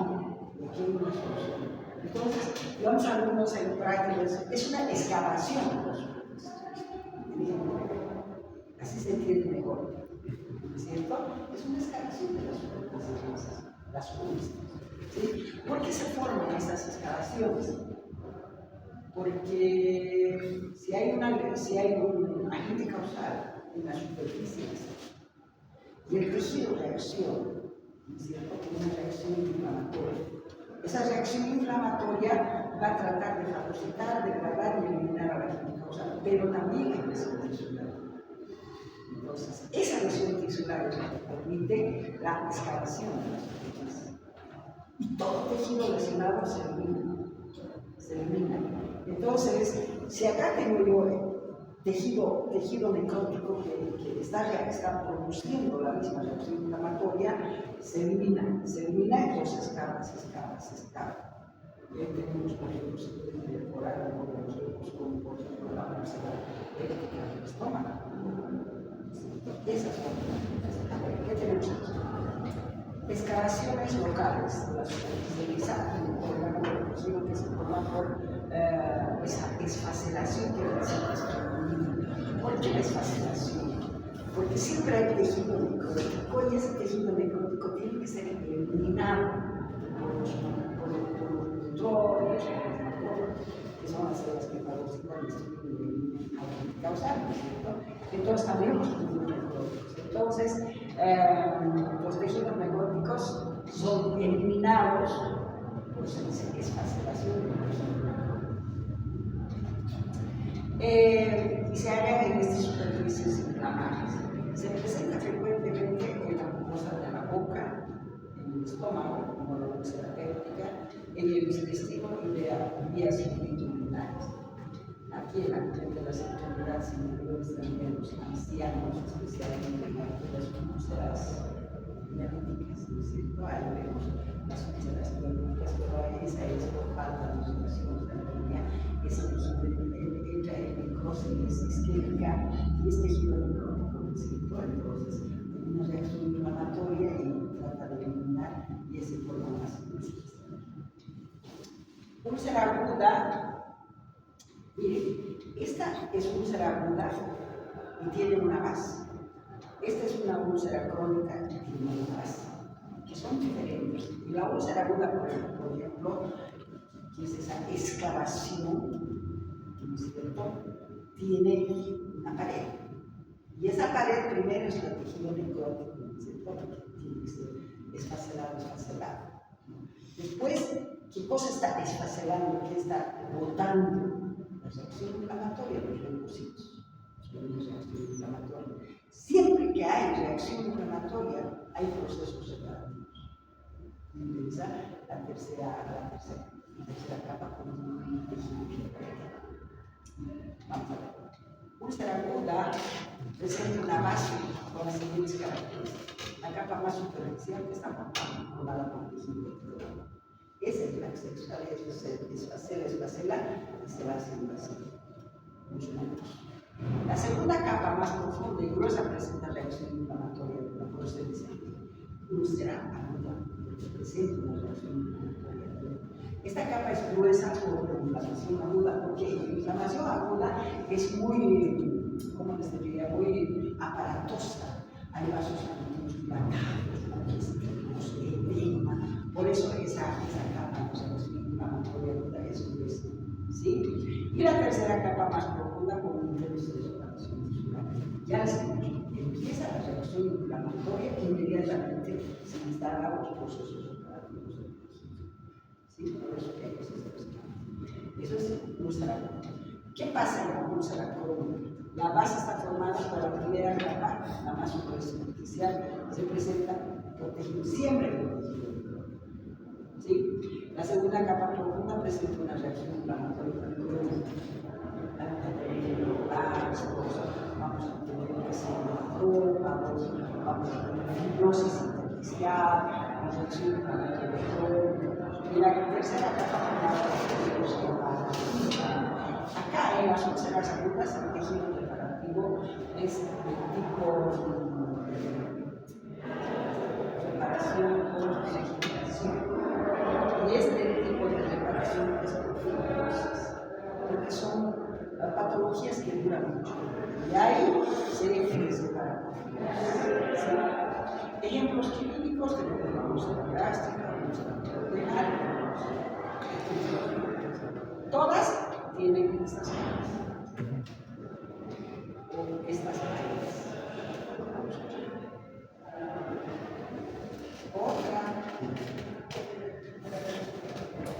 aquí hay una solución. Entonces, vamos a algunos en prácticos. Es una excavación de la superficie. Así se entiende mejor. ¿Cierto? Es una excavación de las superficies, las úlceras. ¿Sí? ¿Por qué se forman estas excavaciones? Porque si hay un agente causal en las superficies y el tejido reacciona, ¿cierto?, con una reacción inflamatoria. Esa reacción inflamatoria va a tratar de fagocitar, degradar y eliminar al agente causal, pero también hay lesión tisular. Entonces, esa lesión tisular es la que permite la excavación de las superficies. Y todo tejido lesionado se elimina. Entonces, si acá tengo yo tejido necrótico que está produciendo la misma reacción inflamatoria, se elimina, entonces se escapa. Y ahí tenemos, por ejemplo, se puede perforar algunos grupos, como por ejemplo la úlcera péptica del estómago. Esas son las. A ver, ¿qué tenemos aquí? Excavaciones locales de la superficie lisa y por el ángulo de tejido que se forma por esa esfacelación que decimos. ¿Por qué la esfacelación? Porque siempre hay tejido necrótico y ese tejido necrótico tiene que ser eliminado por los neutrones, que son las células que fagocitan y destruyen causal, ¿no es cierto? Entonces también los tejidos necróticos. Entonces, los tejidos necróticos son eliminados por esa esfacelación del tejido. Y se haga en estas superficies inflamables. Se presenta frecuentemente en la mucosa de la boca, en el estómago, como la úlcera péptica, en el intestino y de vías longitudinales. Aquí en la cuestión de las enfermedades inferiores también los ancianos, especialmente en aquellas úlceras diabéticas, ¿no es cierto? Ahí vemos las úlceras diabéticas, pero esa es por falta de soluciones de la línea, ese tejido entra en necrosis isquémica y es tejido necrótico, ¿no es cierto? Entonces, tiene una reacción inflamatoria y trata de eliminar y ese forma más úlceras. Úlcera aguda, miren, esta es úlcera aguda y tiene una base. Esta es una úlcera crónica y tiene una base, que son diferentes. Y la úlcera aguda, por ejemplo, que es esa excavación, ¿no es cierto?, tiene una pared. Y esa pared primero es el tejido necrótico, ¿no es cierto?, porque tiene que ser esfacelado. Después, ¿qué cosa está esfacelando? ¿Qué está botando? La reacción inflamatoria de los leucocitos. Reacción inflamatoria. Siempre que hay reacción inflamatoria, hay procesos separativos. Interesa la tercera capa con el tejido. Vamos a ver. Úlcera aguda presenta una base con las siguientes características. La capa más superficial que está formada por el tejido. Esa es la que se esfacela y se va haciendo así. La segunda capa más profunda y gruesa presenta reacción inflamatoria, por eso se dice úlcera aguda, porque presenta una reacción inflamatoria. Esta capa es gruesa por la inflamación aguda, porque la inflamación aguda es muy, ¿cómo les diría?, muy aparatosa. Hay vasos sanguíneos dilatados, edema. Por eso esa capa, la reacción inflamatoria aguda es gruesa. ¿Sí? Y la tercera capa más profunda con un índice de separación tisular. Ya les he dicho, empieza la reacción inflamatoria e inmediatamente se instalan los procesos operativos del tejido. ¿Sí? Por eso hay que hacer eso es úlcera crónica. ¿Qué pasa en la úlcera crónica? La base está formada por la primera capa, la más superficial, se presenta protegido, siempre protegido. ¿Sí? La segunda capa profunda presenta una reacción inflamatoria. Vamos a tener que hacer vamos a tener fibrosis intersticial, una reacción inflamatoria. Y la tercera capa formada por acá en las úlceras agudas el tejido preparativo es de tipo reparación por regeneración. Y este tipo de reparación es por fibrosis, porque son patologías que duran mucho. Y ahí se tiene que separar por fibrosis. ¿Sí? Ejemplos clínicos de lo que llamamos úlcera gástrica, úlcera duodenal. Todas tienen estas áreas. O estas áreas. Otra.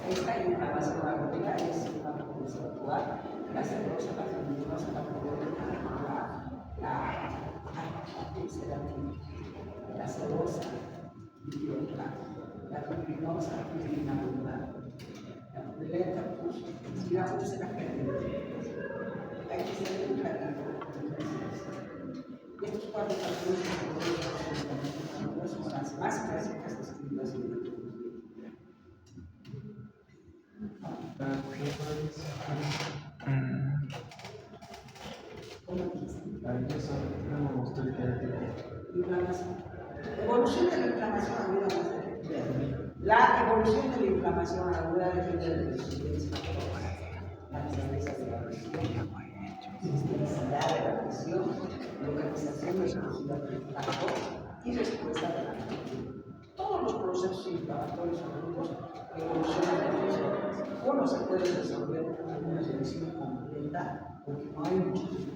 Esta inflamación aguda es una potencia actual, la cerosa, la fibrosa, la pulmonar, la ulcerativa, la cerosa, la fibrinosa, la fibrinosa, la pulenta, y la úlcera perdida. hay que ser un clarito. Estos cuatro factores son las más clásicas descritas en la inflamación. Evolución de la inflamación aguda más efectiva. La evolución de la inflamación aguda depende de la incidencia, la naturaleza de la presión, intensidad de la presión, localización exclusiva del factor y respuesta de la presión. Todos los procesos inflamatorios agudos evolucionan de dos formas. Uno se puede resolver con una reacción completa porque no hay muchos.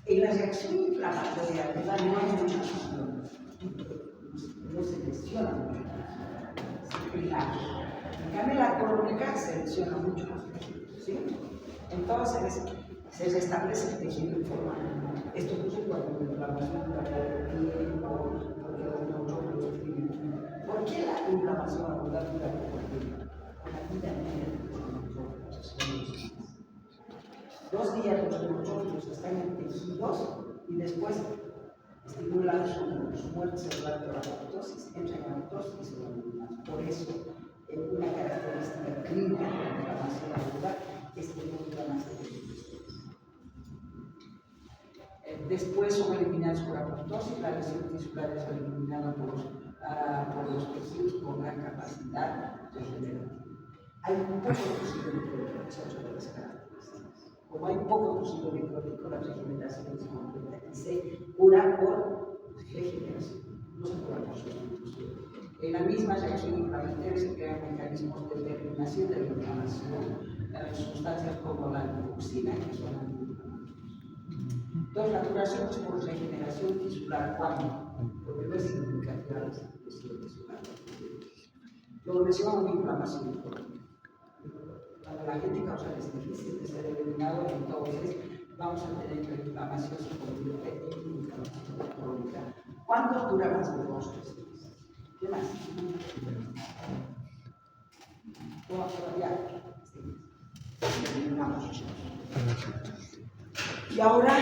En la reacción inflamatoria aguda no hay mucha función, no se lesiona mucho. En cambio, la crónica se lesiona mucho. ¿Sí? Entonces, se restablece el tejido informal. Esto ocurre cuando la inflamación dura poco tiempo, porque los neutrófilos tienen. ¿Por qué la inflamación aguda dura poco tiempo? Con la vida media de los neutrófilos. 2 días los neutrófilos están en tejidos y después estimulan su muerte celular por apoptosis, entran en apoptosis y se van. Por eso, una característica clínica de la inflamación aguda es que no dura más de 2 días. Después son eliminados por apoptosis, la lesión tisular es eliminada por los tejidos con gran capacidad regenerativa. Hay un poco de tejido necrótico, esa es otra de las características. Como hay poco tejido necrótico, la regeneración es completa y se cura por regeneración, no se cura por sustitución. En la misma reacción inflamatoria se crean mecanismos de terminación de la inflamación, sustancias como la leucina, que son antiinflamatorias. Entonces, la curación es por regeneración tisular. ¿Cuándo? Porque no es significativa la lesión tisular. Lo mencionamos inflamación crónica. Cuando la gente causa es difícil de ser eliminado, entonces vamos a tener que la inflamación se convierte en inflamación crónica. ¿Cuánto dura más de 2 o 3 días? ¿Qué más? Todavía. Sí. Y ahora